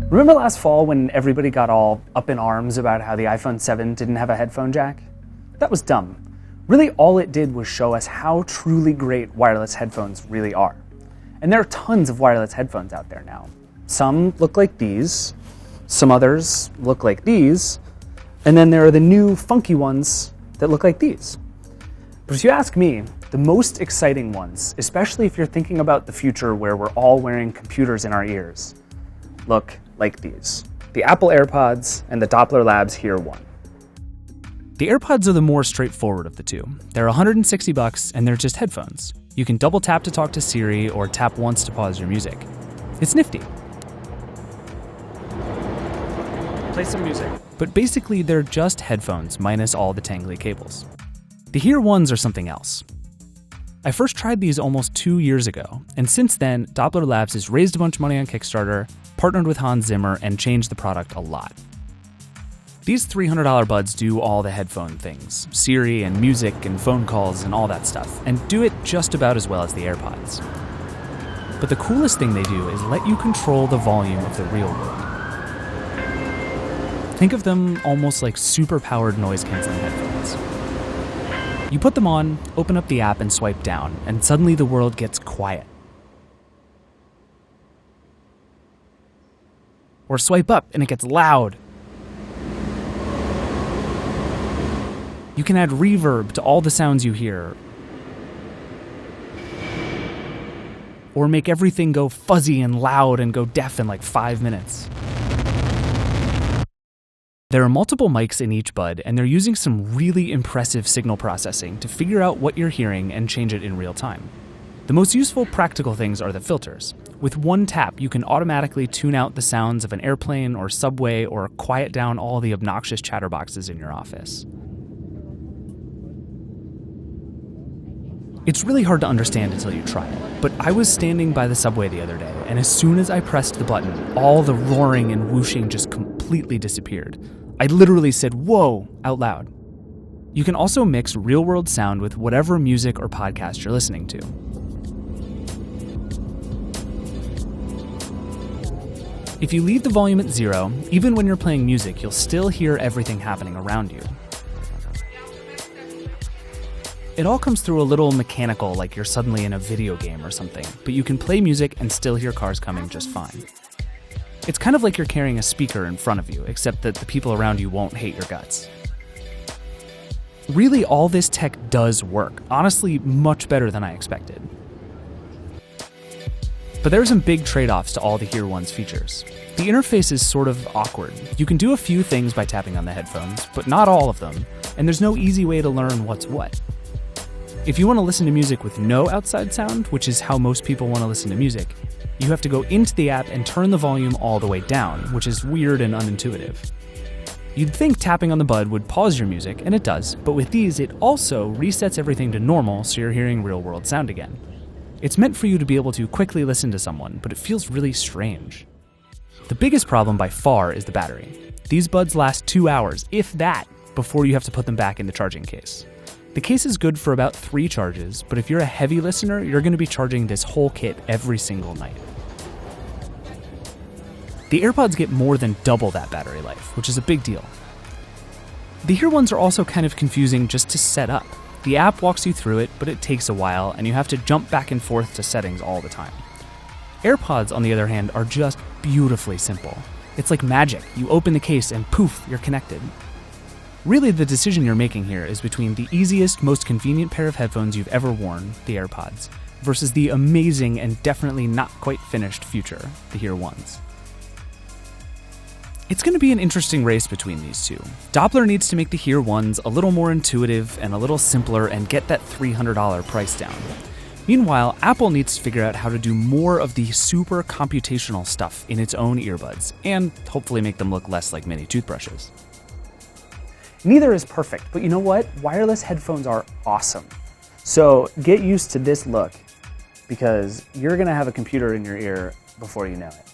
Remember last fall when everybody got all up in arms about how the iPhone 7 didn't have a headphone jack? That was dumb. Really, all it did was show us how truly great wireless headphones really are. And there are tons of wireless headphones out there now. Some look like these, some others look like these, and then there are the new funky ones that look like these. But if you ask me, the most exciting ones, especially if you're thinking about the future where we're all wearing computers in our ears, look like these. The Apple AirPods and the Doppler Labs Hear One. The AirPods are the more straightforward of the two. They're $160 and they're just headphones. You can double tap to talk to Siri or tap once to pause your music. It's nifty. Play some music. But basically they're just headphones minus all the tangly cables. The Hear Ones are something else. I first tried these almost 2 years ago, and since then, Doppler Labs has raised a bunch of money on Kickstarter, partnered with Hans Zimmer, and changed the product a lot. These $300 buds do all the headphone things, Siri and music and phone calls and all that stuff, and do it just about as well as the AirPods. But the coolest thing they do is let you control the volume of the real world. Think of them almost like super-powered noise-canceling headphones. You put them on, open up the app and swipe down, and suddenly the world gets quiet. Or swipe up and it gets loud. You can add reverb to all the sounds you hear. Or make everything go fuzzy and loud and go deaf in like 5 minutes. There are multiple mics in each bud, and they're using some really impressive signal processing to figure out what you're hearing and change it in real time. The most useful practical things are the filters. With one tap, you can automatically tune out the sounds of an airplane or subway or quiet down all the obnoxious chatterboxes in your office. It's really hard to understand until you try it, but I was standing by the subway the other day, and as soon as I pressed the button, all the roaring and whooshing just completely disappeared. I literally said, "Whoa," out loud. You can also mix real-world sound with whatever music or podcast you're listening to. If you leave the volume at 0, even when you're playing music, you'll still hear everything happening around you. It all comes through a little mechanical, like you're suddenly in a video game or something, but you can play music and still hear cars coming just fine. It's kind of like you're carrying a speaker in front of you, except that the people around you won't hate your guts. Really, all this tech does work. Honestly, much better than I expected. But there are some big trade-offs to all the Hear One's features. The interface is sort of awkward. You can do a few things by tapping on the headphones, but not all of them, and there's no easy way to learn what's what. If you want to listen to music with no outside sound, which is how most people want to listen to music, you have to go into the app and turn the volume all the way down, which is weird and unintuitive. You'd think tapping on the bud would pause your music, and it does, but with these, it also resets everything to normal so you're hearing real-world sound again. It's meant for you to be able to quickly listen to someone, but it feels really strange. The biggest problem by far is the battery. These buds last 2 hours, if that, before you have to put them back in the charging case. The case is good for about 3 charges, but if you're a heavy listener, you're going to be charging this whole kit every single night. The AirPods get more than double that battery life, which is a big deal. The Hear Ones are also kind of confusing just to set up. The app walks you through it, but it takes a while, and you have to jump back and forth to settings all the time. AirPods, on the other hand, are just beautifully simple. It's like magic. You open the case and poof, you're connected. Really, the decision you're making here is between the easiest, most convenient pair of headphones you've ever worn, the AirPods, versus the amazing and definitely not quite finished future, the Hear Ones. It's going to be an interesting race between these two. Doppler needs to make the Hear Ones a little more intuitive and a little simpler and get that $300 price down. Meanwhile, Apple needs to figure out how to do more of the super computational stuff in its own earbuds, and hopefully make them look less like mini toothbrushes. Neither is perfect, but you know what? Wireless headphones are awesome. So get used to this look, because you're going to have a computer in your ear before you know it.